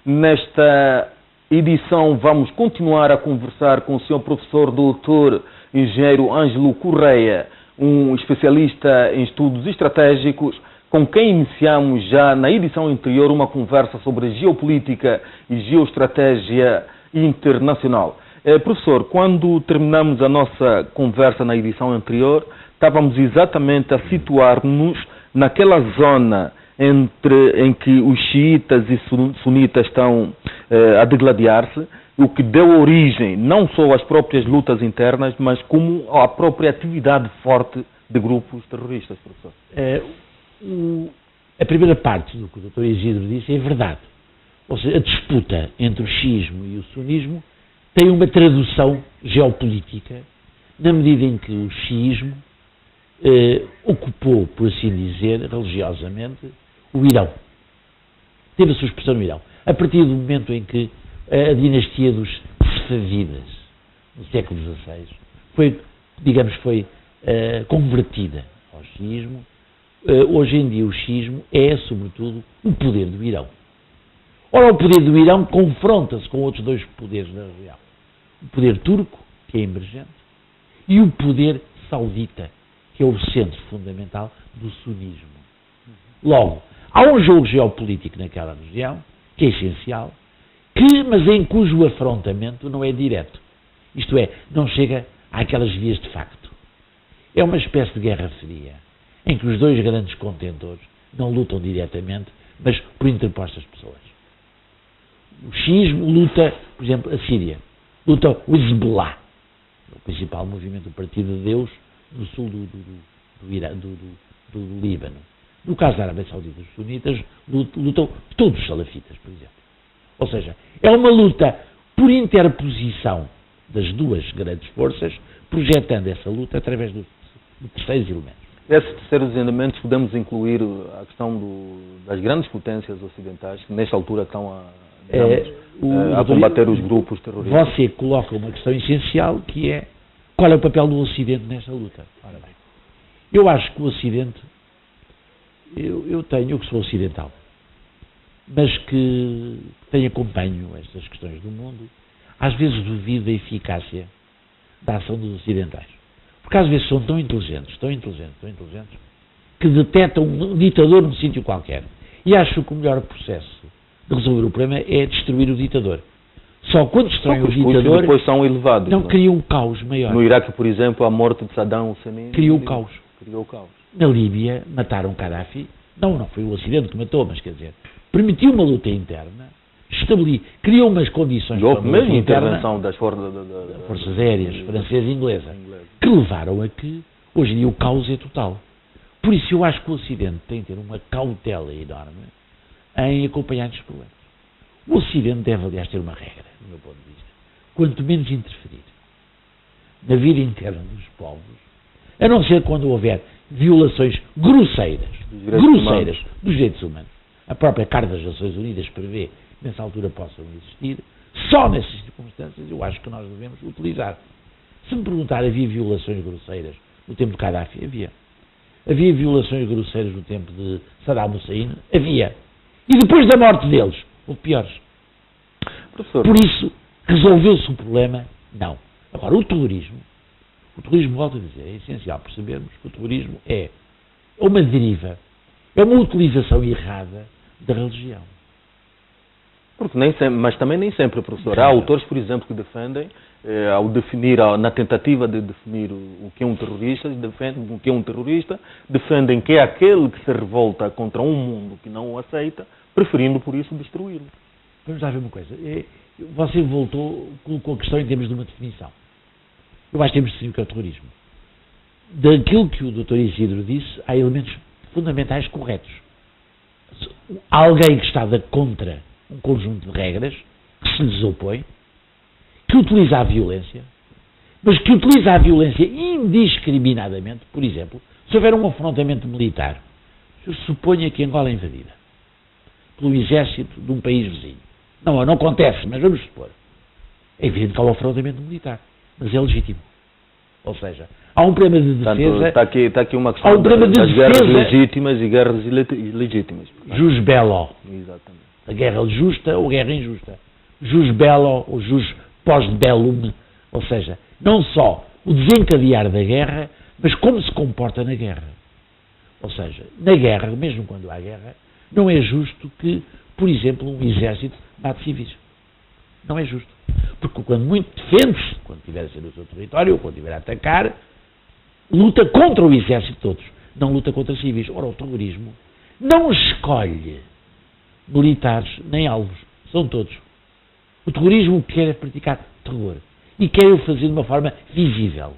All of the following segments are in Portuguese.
Nesta edição vamos continuar a conversar com o Sr. Professor Dr. Engenheiro Ângelo Correia, um especialista em estudos estratégicos, com quem iniciamos já na edição anterior uma conversa sobre geopolítica e geoestratégia internacional. Professor, quando terminamos a nossa conversa na edição anterior, estávamos exatamente a situar-nos naquela zona em que os xiitas e sunitas estão a degladiar-se, o que deu origem não só às próprias lutas internas, mas como à própria atividade forte de grupos terroristas, professor. A primeira parte do que o Dr. Isidro disse é verdade. Ou seja, a disputa entre o xiismo e o sunismo tem uma tradução geopolítica, na medida em que o xiismo ocupou, por assim dizer, religiosamente, o Irão. Teve a sua expressão no Irão. A partir do momento em que a dinastia dos Safavidas, no século XVI, foi convertida ao xiismo, hoje em dia o xiismo é, sobretudo, o poder do Irão. Ora, o poder do Irão confronta-se com outros dois poderes da região. O poder turco, que é emergente, e o poder saudita, que é o centro fundamental do sunismo. Logo, há um jogo geopolítico naquela região, que é essencial, mas em cujo afrontamento não é direto. Isto é, não chega àquelas vias de facto. É uma espécie de guerra fria, em que os dois grandes contendores não lutam diretamente, mas por interpostas pessoas. O xiismo luta, por exemplo, a Síria. Luta o Hezbollah, o principal movimento do Partido de Deus no sul do Líbano. No caso da Arábia Saudita, os sunitas lutam todos os salafitas, por exemplo. Ou seja, é uma luta por interposição das duas grandes forças, projetando essa luta através de terceiros elementos. Esses terceiros elementos podemos incluir a questão das grandes potências ocidentais, que nesta altura estão a combater os grupos terroristas. Você coloca uma questão essencial, que é qual é o papel do Ocidente nesta luta. Ora bem, eu acho que o Ocidente, eu que sou ocidental, mas que acompanho estas questões do mundo, às vezes duvido da eficácia da ação dos ocidentais. Porque às vezes são tão inteligentes, que detectam um ditador num sítio qualquer. E acho que o melhor processo de resolver o problema é destruir o ditador. Só quando destroem o ditador, depois são elevados. Não, cria um caos maior. No Iraque, por exemplo, a morte de Saddam Hussein criou o caos. Criou caos. Na Líbia, mataram Gaddafi. Não foi o Ocidente que matou, mas quer dizer, permitiu uma luta interna, criou umas condições para uma luta intervenção das forças aéreas francesa e inglesa, que levaram a que, hoje em dia, o caos é total. Por isso, eu acho que o Ocidente tem que ter uma cautela enorme em acompanhar estes problemas. O Ocidente deve, aliás, ter uma regra, do meu ponto de vista. Quanto menos interferir na vida interna dos povos, a não ser quando houver violações grosseiras dos direitos humanos. A própria Carta das Nações Unidas prevê que nessa altura possam existir. Só nessas circunstâncias eu acho que nós devemos utilizar. Se me perguntar, havia violações grosseiras no tempo de Gaddafi? Havia. Havia violações grosseiras no tempo de Saddam Hussein? Havia. E depois da morte deles, houve piores. Professor. Por isso, resolveu-se o problema? Não. Agora, o terrorismo, volto a dizer, é essencial percebermos que o terrorismo é uma deriva, é uma utilização errada da religião. Porque mas também nem sempre, professor. Há autores, por exemplo, que defendem, ao definir, na tentativa de definir o que é um terrorista, defendem que é aquele que se revolta contra um mundo que não o aceita, preferindo por isso destruí-lo. Vamos lá ver uma coisa. Você colocou a questão em termos de uma definição. Eu acho que temos de definir o que é o terrorismo. Daquilo que o Dr. Isidro disse, há elementos fundamentais corretos. Alguém que está contra um conjunto de regras, que se lhes opõe, que utiliza a violência, mas que utiliza a violência indiscriminadamente. Por exemplo, se houver um afrontamento militar, suponha que Angola é invadida pelo exército de um país vizinho. Não acontece, mas vamos supor. É evidente que há um afrontamento militar, mas é legítimo. Ou seja, há um problema de defesa... Está aqui uma questão das guerras legítimas e guerras ilegítimas. Jus bello. Exatamente. A guerra justa ou guerra injusta. Jus bello ou jus post bellum. Ou seja, não só o desencadear da guerra, mas como se comporta na guerra. Ou seja, na guerra, mesmo quando há guerra, não é justo que, por exemplo, um exército mate civis. Não é justo. Porque quando muito defende-se, quando estiver a ser no seu território, ou quando estiver a atacar, luta contra o exército de todos. Não luta contra civis. Ora, o terrorismo não escolhe militares nem alvos. São todos. O terrorismo quer é praticar terror. E quer o fazer de uma forma visível.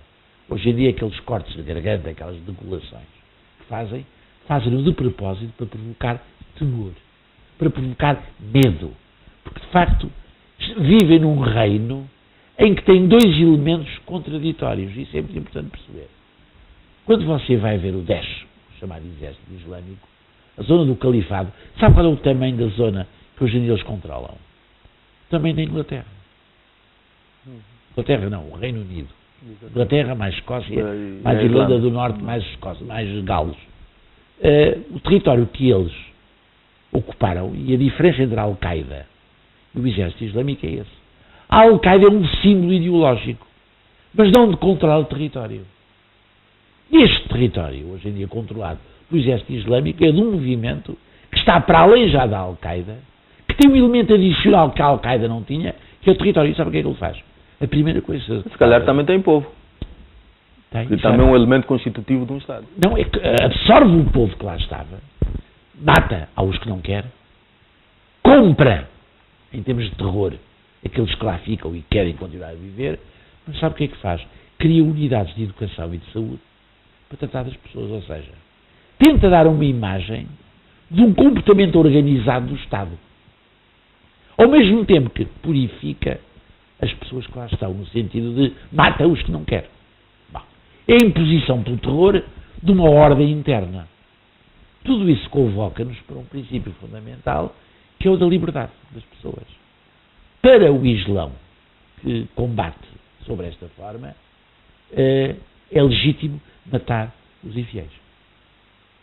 Hoje em dia, aqueles cortes de garganta, aquelas degolações que fazem-no de propósito para provocar temor, para provocar medo. Porque, de facto, vivem num reino em que tem dois elementos contraditórios. Isso é muito importante perceber. Quando você vai ver o Daesh, o chamado Exército Islâmico, a zona do Califado, sabe qual é o tamanho da zona que hoje em dia eles controlam? O tamanho da Inglaterra. Inglaterra não, o Reino Unido. Inglaterra, mais Escócia, mais Irlanda do Norte, mais Escócia, mais Galos. O território que eles ocuparam, e a diferença entre a Al-Qaeda e o Exército Islâmico é esse. A Al-Qaeda é um símbolo ideológico, mas não de controlar o território. Este território, hoje em dia controlado pelo Exército Islâmico, é de um movimento que está para além já da Al-Qaeda, que tem um elemento adicional que a Al-Qaeda não tinha, que é o território. E sabe o que é que ele faz? A primeira coisa... Se calhar também tem povo. Tem, e também é um elemento constitutivo de um Estado. Não, é que absorve o povo que lá estava, mata aos que não quer, compra, em termos de terror, aqueles que lá ficam e querem continuar a viver, mas sabe o que é que faz? Cria unidades de educação e de saúde para tratar das pessoas, ou seja, tenta dar uma imagem de um comportamento organizado do Estado. Ao mesmo tempo que purifica as pessoas que lá estão, no sentido de mata os que não quer. Bom, é a imposição pelo terror de uma ordem interna. Tudo isso convoca-nos para um princípio fundamental, que é o da liberdade das pessoas. Para o Islão, que combate sobre esta forma, é legítimo matar os infiéis.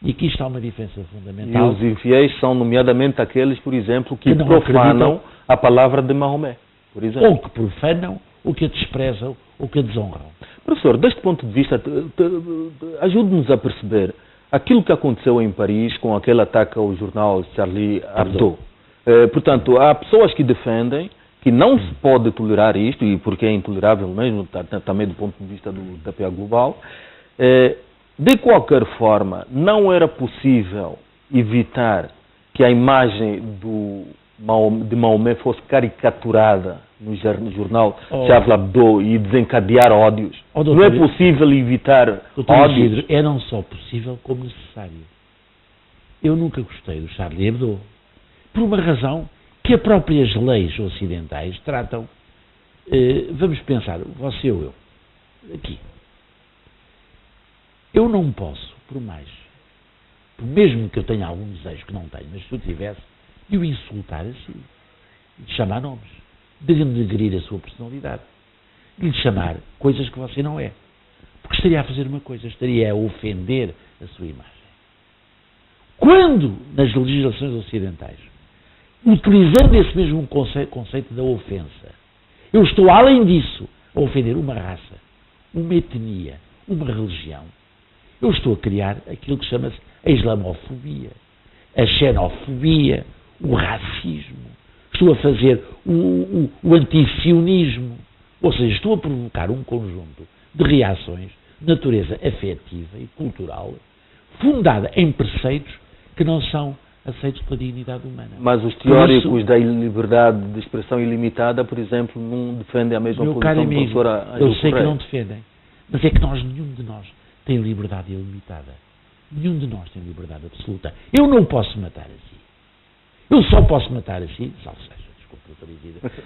E aqui está uma diferença fundamental. E os infiéis são, nomeadamente, aqueles, por exemplo, que profanam a palavra de Maomé, por exemplo. Ou que profanam, ou que a desprezam, ou que a desonram. Professor, deste ponto de vista, ajude-nos a perceber aquilo que aconteceu em Paris com aquele ataque ao jornal Charlie Hebdo. Portanto, há pessoas que defendem que não se pode tolerar isto, e porque é intolerável mesmo, também do ponto de vista do TPA global. De qualquer forma, não era possível evitar que a imagem de Maomé fosse caricaturada no jornal Charlie Hebdo e desencadear ódios. Não é possível evitar ódios. É não só possível, como necessário. Eu nunca gostei do Charlie Hebdo, por uma razão que as próprias leis ocidentais tratam. Vamos pensar, você ou eu, aqui. Eu não posso, mesmo que eu tenha algum desejo que não tenho, mas se eu tivesse, de o insultar assim, de chamar nomes, de denegrir a sua personalidade, de lhe chamar coisas que você não é. Porque estaria a fazer uma coisa, estaria a ofender a sua imagem. Quando, nas legislações ocidentais, utilizando esse mesmo conceito da ofensa, eu estou, além disso, a ofender uma raça, uma etnia, uma religião, eu estou a criar aquilo que chama-se a islamofobia, a xenofobia, o racismo. Estou a fazer o antisionismo. Ou seja, estou a provocar um conjunto de reações de natureza afetiva e cultural fundada em preceitos que não são aceitos pela dignidade humana. Mas os teóricos da liberdade de expressão ilimitada, por exemplo, não defendem a mesma posição do professor Ângelo Correia. Eu sei que não defendem, mas é que nenhum de nós tem liberdade ilimitada. Nenhum de nós tem liberdade absoluta. Eu não posso matar assim. Eu só posso matar assim, salvo seja, desculpe,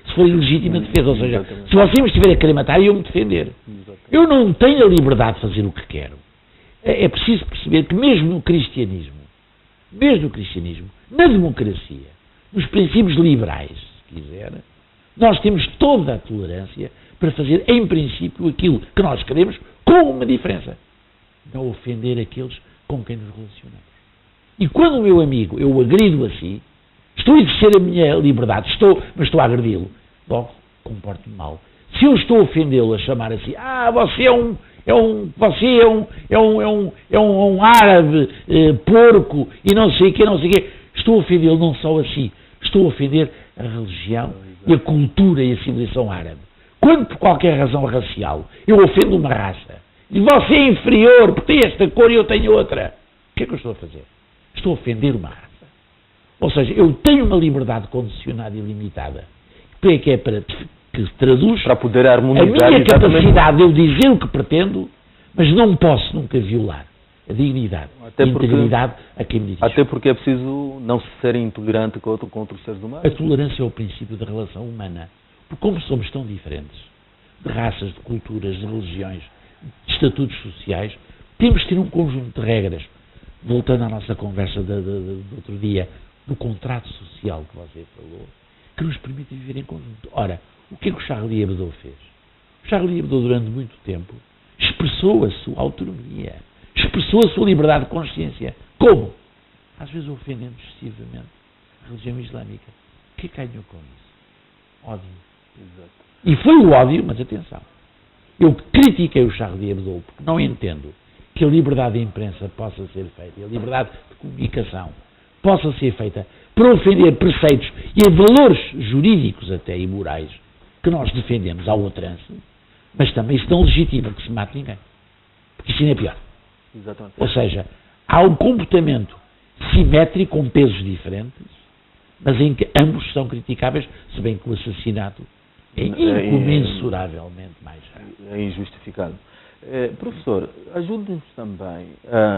se for ilegítima defesa. Ou seja, se você me estiver a querer matar, eu me defender. Eu não tenho a liberdade de fazer o que quero. É preciso perceber que mesmo no cristianismo, na democracia, nos princípios liberais, se quiser, nós temos toda a tolerância para fazer, em princípio, aquilo que nós queremos, com uma diferença. Não ofender aqueles com quem nos relacionamos. E quando o meu amigo, eu o agrido assim, Estou a exercer a minha liberdade, mas estou a agredi-lo. Logo, comporto-me mal. Se eu estou a ofendê-lo, a chamar assim, você é um árabe porco e não sei o quê, estou a ofendê-lo não só assim, estou a ofender a religião e a cultura e a civilização árabe. Quando, por qualquer razão racial, eu ofendo uma raça, e você é inferior porque tem esta cor e eu tenho outra, o que é que eu estou a fazer? Estou a ofender uma raça. Ou seja, eu tenho uma liberdade condicionada e limitada, que é para que se traduz para poder harmonizar a minha capacidade de eu dizer o que pretendo, mas não posso nunca violar a dignidade e a integridade a quem me diz. Até porque é preciso não ser intolerante contra os seres humanos. A tolerância é o princípio da relação humana. Porque como somos tão diferentes, de raças, de culturas, de religiões, de estatutos sociais, temos que ter um conjunto de regras. Voltando à nossa conversa do outro dia, do contrato social que você falou, que nos permite viver em conjunto. Ora, o que é que o Charlie Hebdo fez? O Charlie Hebdo, durante muito tempo, expressou a sua autonomia, expressou a sua liberdade de consciência. Como? Às vezes ofendendo excessivamente a religião islâmica. O que ganhou com isso? Ódio. Exato. E foi o ódio, mas atenção, eu critiquei o Charlie Hebdo porque não entendo que a liberdade de imprensa possa ser feita, e a liberdade de comunicação possa ser feita para ofender preceitos e valores jurídicos até e morais que nós defendemos ao outrance, mas também isso não legitima que se mate ninguém. Porque isso ainda é pior. Exatamente. Ou seja, há um comportamento simétrico com pesos diferentes, mas em que ambos são criticáveis, se bem que o assassinato é incomensuravelmente mais raro. É injustificado. Professor, ajude-nos também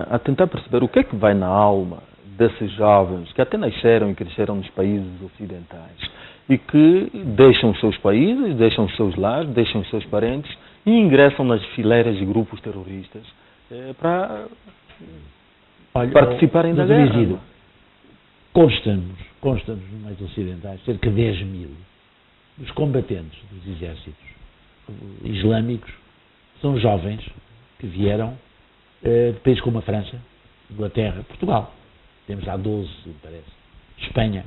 a tentar perceber o que é que vai na alma desses jovens que até nasceram e cresceram nos países ocidentais e que deixam os seus países, deixam os seus lares, deixam os seus parentes e ingressam nas fileiras de grupos terroristas para participarem da guerra. Consta-nos no meio ocidentais cerca de 10 mil dos combatentes dos exércitos islâmicos são jovens que vieram de países como a França, Inglaterra, Portugal. Temos lá 12, parece. Espanha,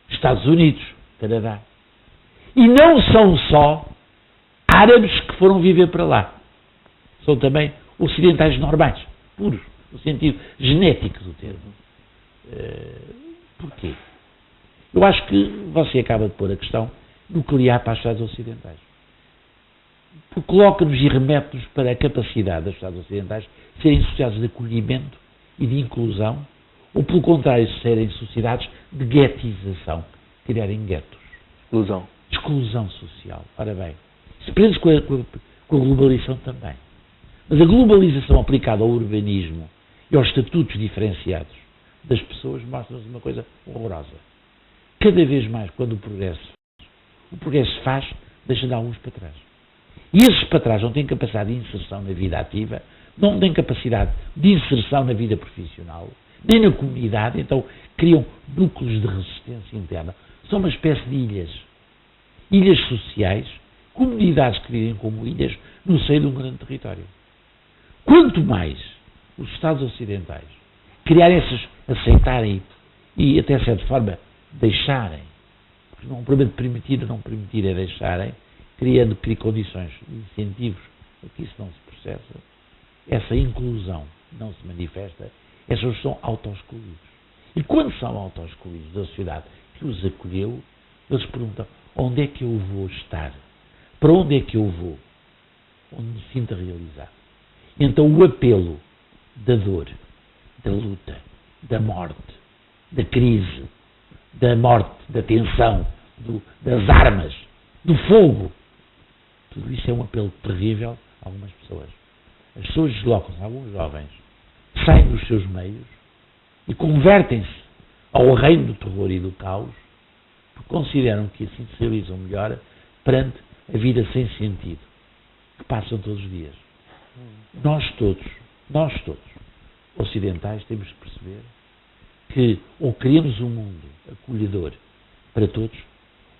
Estados Unidos, Canadá. E não são só árabes que foram viver para lá. São também ocidentais normais, puros, no sentido genético do termo. Porquê? Eu acho que você acaba de pôr a questão nuclear para as sociedades ocidentais. Porque coloca-nos e remete-nos para a capacidade das sociedades ocidentais serem sociedades de acolhimento e de inclusão, ou pelo contrário, serem sociedades de guetização, criarem guetos. Exclusão social. Ora bem, se prende com a globalização também. Mas a globalização aplicada ao urbanismo e aos estatutos diferenciados das pessoas mostra-nos uma coisa horrorosa. Cada vez mais, quando o progresso faz, deixa de alguns para trás. E esses para trás não têm capacidade de inserção na vida ativa, não têm capacidade de inserção na vida profissional, nem na comunidade, então criam núcleos de resistência interna. São uma espécie de ilhas sociais, comunidades que vivem como ilhas no seio de um grande território. Quanto mais os Estados ocidentais criarem aceitarem e até de certa forma deixarem, porque não é um problema de permitir ou não permitir, é deixarem, criando condições e incentivos para que isso não se processa, essa inclusão não se manifesta, essas pessoas são auto-excluídos. E quando são auto-excluídos da sociedade que os acolheu, eles perguntam: onde é que eu vou estar? Para onde é que eu vou? Onde me sinta realizado. Então o apelo da dor, da luta, da morte, da crise, da morte, da tensão, das armas, do fogo, tudo isso é um apelo terrível a algumas pessoas. As pessoas deslocam-se, alguns jovens, saem dos seus meios e convertem-se ao reino do terror e do caos, porque consideram que assim se realizam melhor perante a vida sem sentido, que passam todos os dias. Nós todos, ocidentais, temos que perceber que ou criamos um mundo acolhedor para todos,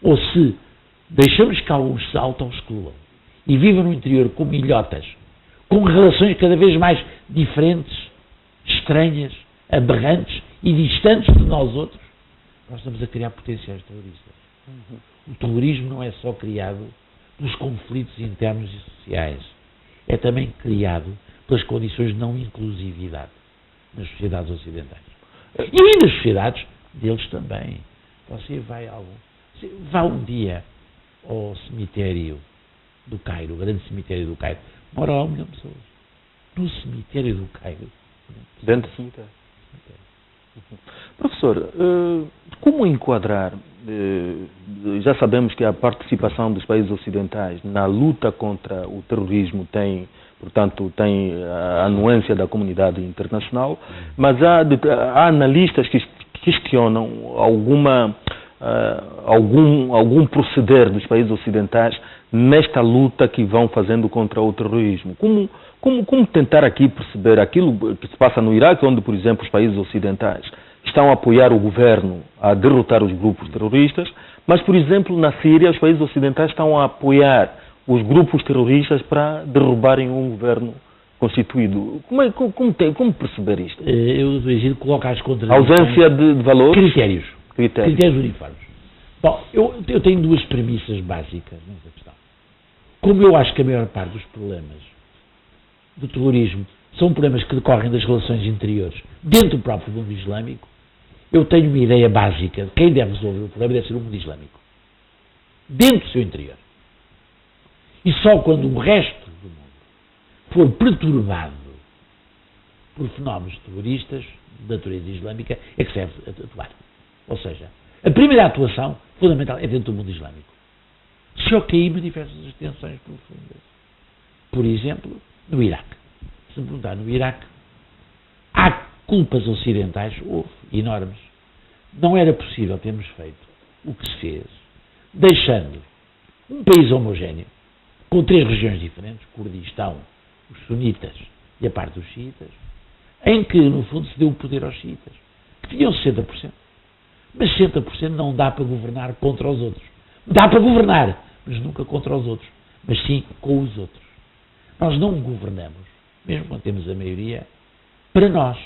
ou se deixamos que alguns se auto-excluam e vivam no interior como ilhotas, com relações cada vez mais diferentes, estranhas, aberrantes e distantes de nós outros, nós estamos a criar potenciais terroristas. O terrorismo não é só criado pelos conflitos internos e sociais, é também criado pelas condições de não inclusividade nas sociedades ocidentais. E nas sociedades deles também. Você vá um dia ao cemitério do Cairo, o grande cemitério do Cairo, mora lá 1 milhão de pessoas. No cemitério do Cairo. Dentro do cemitério. Professor, como enquadrar, já sabemos que a participação dos países ocidentais na luta contra o terrorismo tem a anuência da comunidade internacional, mas há analistas que questionam algum proceder dos países ocidentais nesta luta que vão fazendo contra o terrorismo. Como tentar aqui perceber aquilo que se passa no Iraque, onde, por exemplo, os países ocidentais estão a apoiar o governo a derrotar os grupos terroristas, mas, por exemplo, na Síria, os países ocidentais estão a apoiar os grupos terroristas para derrubarem um governo constituído. Como perceber isto? Eu coloco às contradições. Ausência de valores? Critérios uniformes. Bom, eu tenho 2 premissas básicas nessa questão. Como eu acho que a maior parte dos problemas do terrorismo são problemas que decorrem das relações interiores dentro do próprio mundo islâmico, eu tenho uma ideia básica de quem deve resolver o problema deve ser o mundo islâmico. Dentro do seu interior. E só quando o resto do mundo for perturbado por fenómenos terroristas de natureza islâmica é que serve a atuar. Ou seja, a primeira atuação fundamental é dentro do mundo islâmico. Se aí manifestam-se as tensões profundas. Por exemplo, no Iraque. Se me perguntar no Iraque, há culpas ocidentais, houve, enormes. Não era possível termos feito o que se fez, deixando um país homogéneo, com 3 regiões diferentes, Kurdistão, os sunitas e a parte dos xiitas, em que, no fundo, se deu o poder aos xiitas, que tinham 60%. Mas 60% não dá para governar contra os outros. Dá para governar, mas nunca contra os outros, mas sim com os outros. Nós não governamos, mesmo quando temos a maioria, para nós.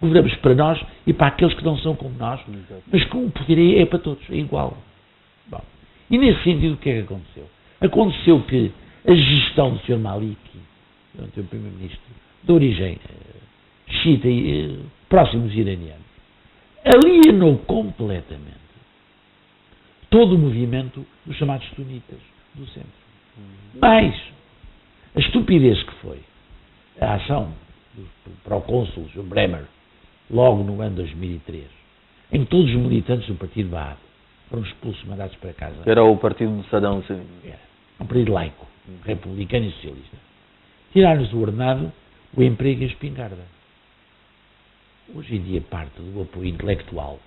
Governamos para nós e para aqueles que não são como nós, mas com o poder é para todos, é igual. Bom, e nesse sentido, o que é que aconteceu? Aconteceu que a gestão do Sr. Maliki, o primeiro-ministro, de origem xiita e próximos iranianos, alienou completamente todo o movimento dos chamados sunitas do centro. Mas a estupidez que foi a ação do procônsul, o Sr. Bremer, logo no ano 2003, em que todos os militantes do partido Baad foram expulsos, mandados para casa. Era o partido do Saddam Hussein. Era um partido laico, republicano e socialista. Tiraram-nos do ordenado o emprego e a espingarda. Hoje em dia, parte do apoio intelectual,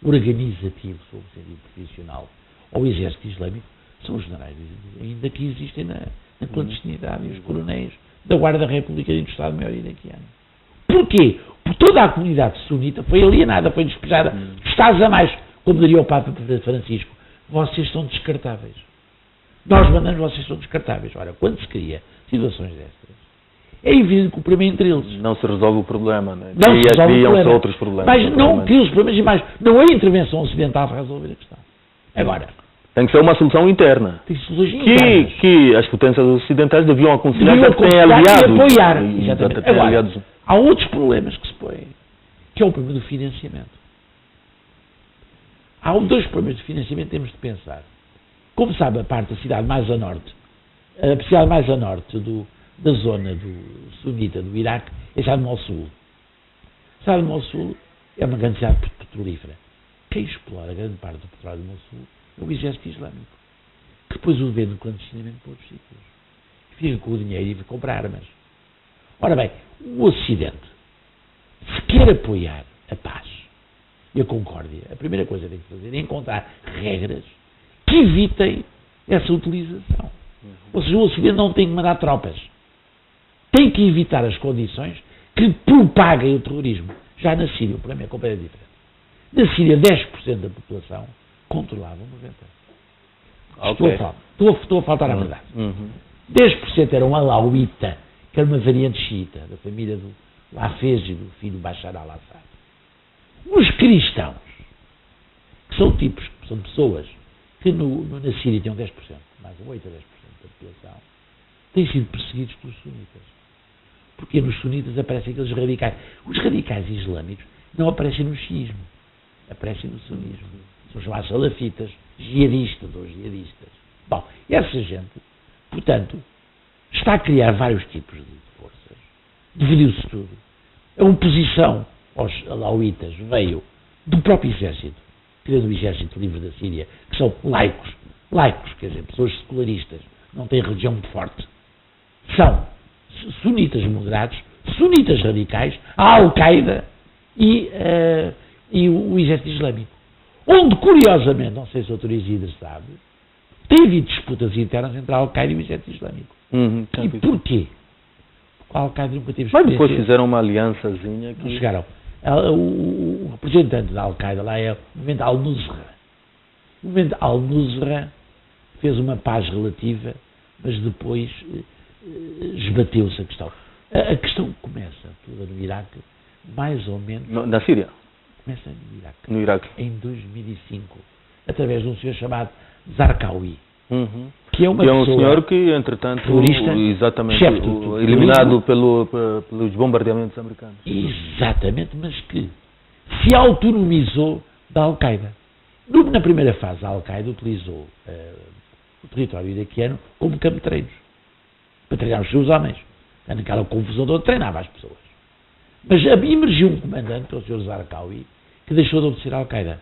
organizativo, sob o sentido profissional, ao exército islâmico, são os generais ainda que existem na clandestinidade, e os coronéis da Guarda Republicana e do Estado-Maior iraquiano. Porquê? Porque toda a comunidade sunita foi alienada, foi despejada dos Estados a mais, como diria o Papa Francisco. Vocês são descartáveis. Nós mandamos, vocês são descartáveis. Ora, quando se cria situações destas, é evidente que o problema é entre eles. Não se resolve o problema, né? Não se resolve o problema. Outros problemas. Mas não cria os problemas e mais. Não é intervenção ocidental para resolver a questão. Agora, tem que ser uma solução interna. Tem soluções internas. Que as potências ocidentais deviam aconselhar para que tenham aliados. E apoiar. Exatamente. Agora, há outros problemas que se põem, que é o problema do financiamento. Há 2 problemas de financiamento que temos de pensar. Como sabe, a parte da cidade mais a norte, a cidade mais a norte da zona do sunita do Iraque é a cidade de Mossul. A cidade de Mossul é uma grande cidade petrolífera. Quem explora grande parte do petróleo de Mossul é o exército islâmico, que depois o vende clandestinamente para outros sítios. Fica com o dinheiro e vai comprar armas. Ora bem, o Ocidente, se quer apoiar a paz e a concórdia, a primeira coisa que tem que fazer é encontrar regras que evitem essa utilização. Ou seja, o Ocidente não tem que mandar tropas. Tem que evitar as condições que propaguem o terrorismo. Já na Síria, o problema é completamente diferente. Na Síria, 10% da população controlava o 90%. Okay. Estou a faltar à verdade. 10% era um alauíta, que era uma variante xiita, da família do Hafez e do filho Bashar al-Assad. Os cristãos, que são pessoas que na Síria têm 10%, mais de 8 a 10% da população, têm sido perseguidos pelos sunitas. Porque nos sunitas aparecem aqueles radicais. Os radicais islâmicos não aparecem no xiismo, aparecem no sunismo. São chamados salafitas, jihadistas ou jihadistas. Bom, essa gente, portanto, está a criar vários tipos de forças. Dividiu-se tudo. A oposição aos alauítas veio do próprio exército, criando o Exército Livre da Síria, que são laicos, quer dizer, pessoas secularistas, não têm religião muito forte. São sunitas moderados, sunitas radicais, a Al-Qaeda e o Exército Islâmico. Onde, curiosamente, não sei se o Dr. Isidro sabe, tem havido disputas internas entre a Al-Qaeda e o Exército Islâmico. E porquê? Porque a Al-Qaeda nunca teve experiência. Mas depois fizeram uma aliançazinha que... Não chegaram. O representante da Al-Qaeda lá é o movimento Al-Nusra. O movimento Al-Nusra fez uma paz relativa, mas depois esbateu-se a questão. A questão começa toda no Iraque, mais ou menos... Na Síria? Começa no Iraque. Em 2005, através de um senhor chamado Zarqawi, que é uma pessoa... um senhor que, entretanto, terrorista, exatamente, eliminado pelos bombardeamentos americanos. Exatamente, mas que se autonomizou da Al-Qaeda. Na primeira fase, a Al-Qaeda utilizou o território iraquiano como campo de treinos, para treinar os seus homens. Naquela confusão onde treinava as pessoas. Mas emergiu um comandante, o Sr. Zarqawi, que deixou de obedecer à Al-Qaeda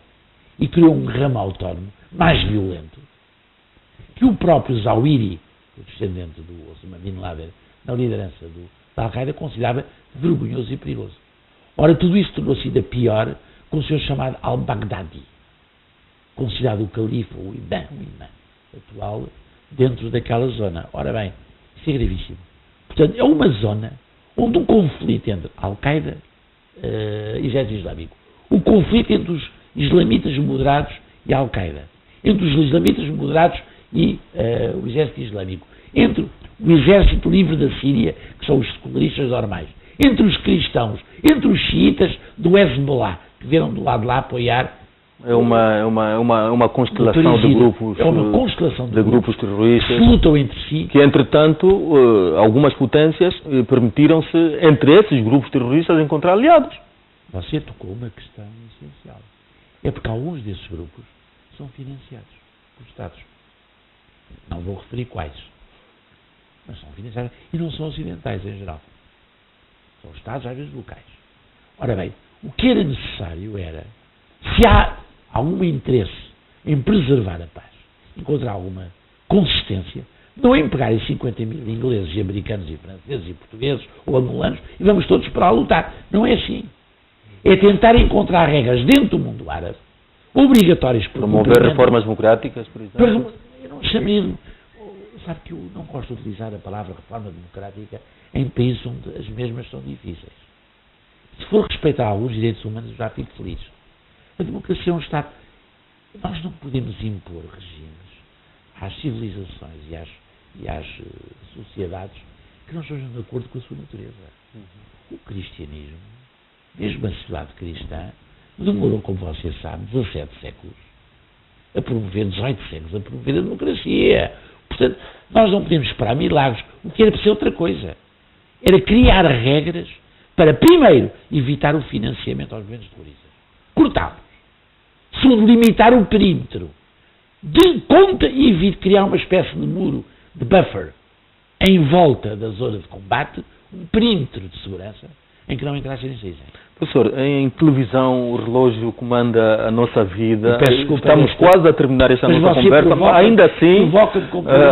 e criou um ramo autónomo mais violento, que o próprio Zawahiri, o descendente do Osama Bin Laden, na liderança da Al-Qaeda, considerava vergonhoso e perigoso. Ora, tudo isso tornou-se ainda pior com o senhor chamado al-Baghdadi, considerado o califa, o imã atual, dentro daquela zona. Ora bem, isso é gravíssimo. Portanto, é uma zona onde um conflito entre Al-Qaeda e Exército Islâmico, o conflito entre os islamitas moderados e a Al-Qaeda, entre os islamitas moderados e o Exército Islâmico, entre o Exército Livre da Síria, que são os secularistas normais, entre os cristãos, entre os xiitas do Hezbollah, que vieram do lado de lá apoiar. É uma constelação de grupos, grupos terroristas que lutam entre si. Que, entretanto, algumas potências permitiram-se, entre esses grupos terroristas, encontrar aliados. Você tocou uma questão essencial. É porque alguns desses grupos são financiados por Estados. Não vou referir quais. Mas são financiados e não são ocidentais em geral. São Estados, às vezes, locais. Ora bem, o que era necessário era, se há algum interesse em preservar a paz, encontrar alguma consistência, não em pegar em 50 mil ingleses e americanos e franceses e portugueses ou angolanos e vamos todos para lá lutar. Não é assim. É tentar encontrar regras dentro do mundo árabe, obrigatórias por promover reformas democráticas, por exemplo. Eu não chamei... Sabe que eu não gosto de utilizar a palavra reforma democrática em países onde as mesmas são difíceis. Se for respeitar alguns direitos humanos, eu já fico feliz. A democracia é um Estado. Nós não podemos impor regimes às civilizações e às sociedades que não estejam de acordo com a sua natureza. O cristianismo, mesmo a sociedade cristã, demorou, como você sabe, 17 séculos a promover, 18 séculos a promover a democracia. Portanto, nós não podemos esperar milagres. O que era para ser outra coisa? Era criar regras para, primeiro, evitar o financiamento aos movimentos terroristas. Cortá-los. Segundo, limitar o perímetro. De conta e criar uma espécie de muro, de buffer, em volta da zona de combate, um perímetro de segurança em que não entrassem nem saíssem. Professor, em televisão o relógio comanda a nossa vida. Desculpa, estamos quase a terminar esta nossa conversa.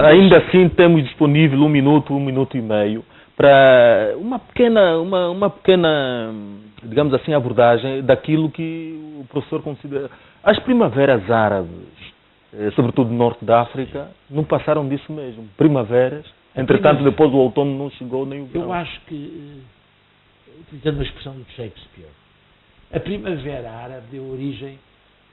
Ainda assim temos disponível um minuto e meio para uma pequena, digamos assim, abordagem daquilo que o professor considera. As primaveras árabes, sobretudo no norte da África, não passaram disso mesmo. Primaveras. Entretanto, depois o outono não chegou nem o verão. Eu acho que, utilizando uma expressão do Shakespeare, a primavera árabe deu origem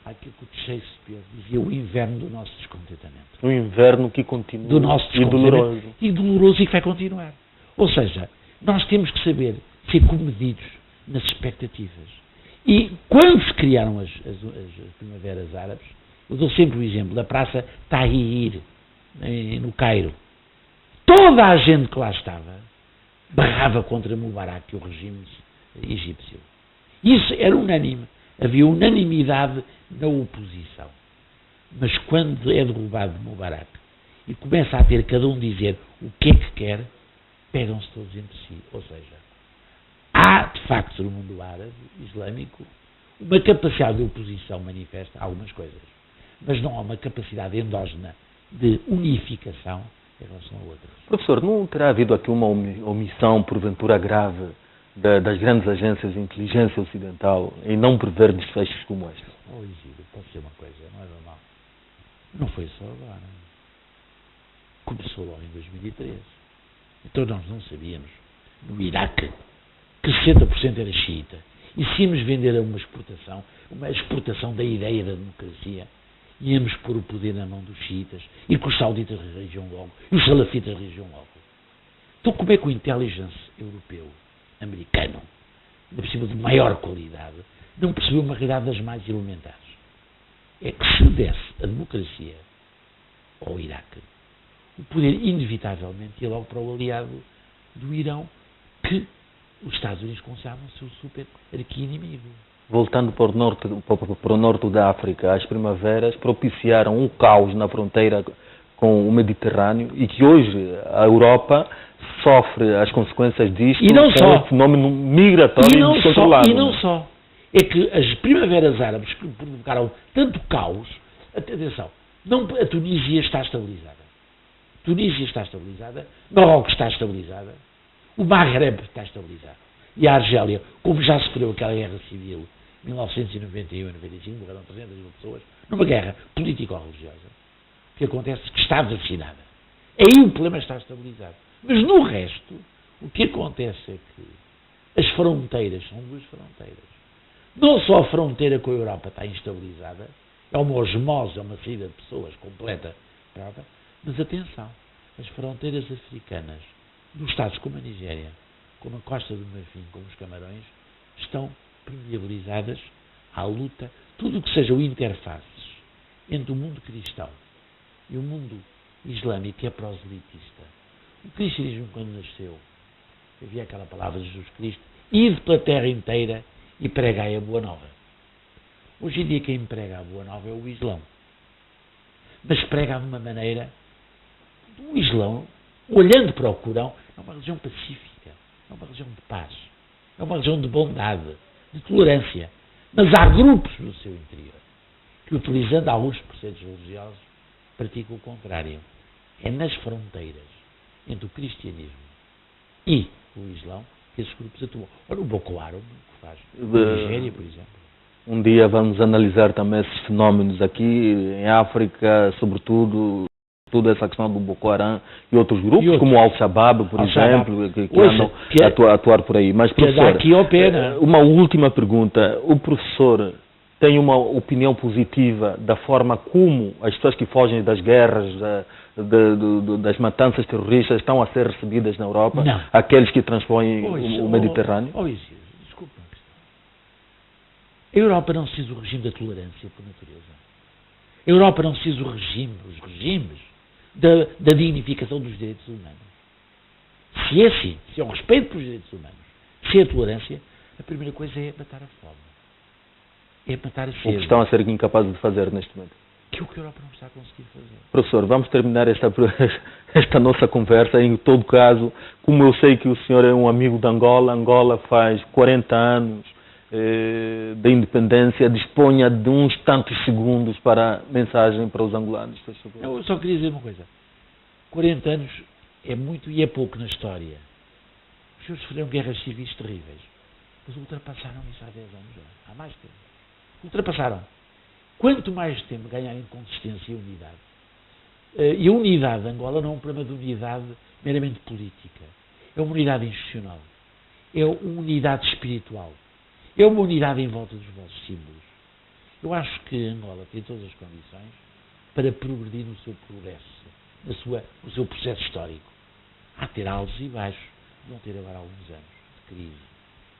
àquilo que o Shakespeare dizia, o inverno do nosso descontentamento. O inverno que continua. Do nosso descontentamento. E doloroso e que vai continuar. Ou seja, nós temos que saber ser comedidos nas expectativas E quando se criaram as primaveras árabes, eu dou sempre o exemplo da Praça Tahrir, no Cairo. Toda a gente que lá estava barrava contra Mubarak e o regime egípcio. Isso era unânime. Havia unanimidade na oposição. Mas quando é derrubado Mubarak e começa a ter cada um dizer o que é que quer, pegam-se todos entre si. Ou seja, há, de facto, no mundo árabe, islâmico, uma capacidade de oposição manifesta a algumas coisas. Mas não há uma capacidade endógena de unificação em relação a outras. Professor, não terá havido aqui uma omissão, porventura grave, das grandes agências de inteligência ocidental em não prever desfechos como este? Oh, Isidro, pode ser uma coisa, não é normal. Não foi só agora. Começou logo em 2013. Então nós não sabíamos, no Iraque, que 60% era xiita. E se íamos vender uma exportação da ideia da democracia, íamos pôr o poder na mão dos xiitas e que os sauditas reagiam logo e os salafitas reagiam logo. Então como é que o intelligence europeu, americano, ainda por cima de maior qualidade, não percebeu uma realidade das mais elementares? É que se desse a democracia ao Iraque, o poder inevitavelmente ia logo para o aliado do Irão, que os Estados Unidos consideravam o seu super arqui-inimigo. Voltando para o norte da África, as primaveras propiciaram um caos na fronteira com o Mediterrâneo e que hoje a Europa sofre as consequências disto, e não só, um fenômeno migratório descontrolado. E não só. É que as primaveras árabes que provocaram tanto caos, atenção, a Tunísia está estabilizada. Marrocos está estabilizada. O Maghreb está estabilizado. E a Argélia, como já sofreu aquela guerra civil, 1991 e 95, morreram 300 mil pessoas, numa guerra político-religiosa, o que acontece é que está vacinada. Aí o problema está estabilizado. Mas no resto, o que acontece é que as fronteiras são duas fronteiras. Não só a fronteira com a Europa está instabilizada, é uma osmose, é uma saída de pessoas completa, mas atenção, as fronteiras africanas, dos Estados como a Nigéria, como a Costa do Marfim, como os Camarões, estão permeabilizadas à luta, tudo o que sejam interfaces entre o mundo cristão e o mundo islâmico é proselitista. O cristianismo, quando nasceu, havia aquela palavra de Jesus Cristo, ide pela terra inteira e pregai a boa nova. Hoje em dia quem prega a boa nova é o Islão. Mas prega de uma maneira, o Islão, olhando para o Corão, é uma religião pacífica, é uma religião de paz, é uma religião de bondade, de tolerância. Mas há grupos no seu interior que, utilizando alguns preceitos religiosos, praticam o contrário. É nas fronteiras entre o cristianismo e o Islão que esses grupos atuam. Olha o Boko Haram, que faz na Nigéria, por exemplo. Um dia vamos analisar também esses fenómenos aqui em África, sobretudo toda essa questão do Boko Haram e outros grupos, como o Al-Shabaab, por exemplo, que andam a atuar por aí. Mas, professor, uma última pergunta. O professor tem uma opinião positiva da forma como as pessoas que fogem das guerras, das matanças terroristas estão a ser recebidas na Europa? Não. Aqueles que transpõem o Mediterrâneo? Desculpa. A Europa não precisa do regime da tolerância por natureza. A Europa não precisa os regimes da dignificação dos direitos humanos. Se é assim, se é o respeito pelos direitos humanos, se é a tolerância, a primeira coisa é matar a fome. É matar a sede. O que estão a ser incapazes de fazer neste momento? Que é o que a Europa não está a conseguir fazer. Professor, vamos terminar esta nossa conversa. Em todo caso, como eu sei que o senhor é um amigo de Angola, Angola faz 40 anos da independência, disponha de uns tantos segundos para a mensagem para os angolanos. Eu só queria dizer uma coisa. 40 anos é muito e é pouco na história. Os senhores sofreram guerras civis terríveis, mas ultrapassaram isso há 10 anos já. Há mais tempo. Ultrapassaram. Quanto mais tempo ganharem consistência e unidade. E a unidade de Angola não é um problema de unidade meramente política. É uma unidade institucional. É uma unidade espiritual. É uma unidade em volta dos vossos símbolos. Eu acho que Angola tem todas as condições para progredir no seu progresso, no seu processo histórico. Há de ter altos e baixos. Vão ter agora alguns anos de crise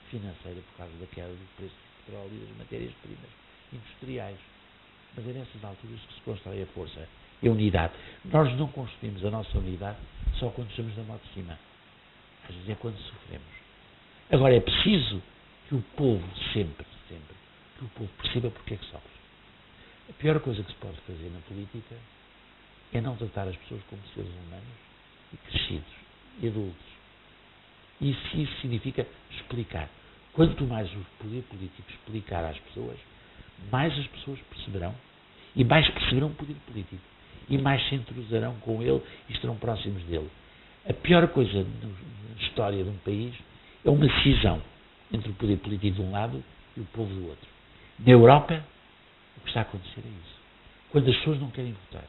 financeira por causa da queda do preço petróleo e das matérias-primas industriais. Mas é nessas alturas que se constrói a força e a unidade. Nós não construímos a nossa unidade só quando estamos na moto de cima. Às vezes é quando sofremos. Agora é preciso que o povo sempre, que o povo perceba porque é que sofre. A pior coisa que se pode fazer na política é não tratar as pessoas como seres humanos e crescidos e adultos. E isso significa explicar. Quanto mais o poder político explicar às pessoas, mais as pessoas perceberão e mais perceberão o poder político e mais se entrosarão com ele e estarão próximos dele. A pior coisa na história de um país é uma cisão entre o poder político de um lado e o povo do outro. Na Europa, o que está a acontecer é isso. Quando as pessoas não querem votar,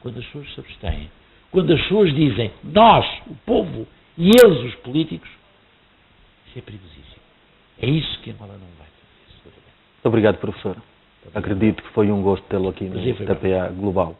quando as pessoas se abstêm, quando as pessoas dizem nós, o povo, e eles, os políticos, isso é perigosíssimo. É isso que Angola não vai fazer. Muito obrigado, professor. Acredito que foi um gosto tê-lo aqui no TPA Global.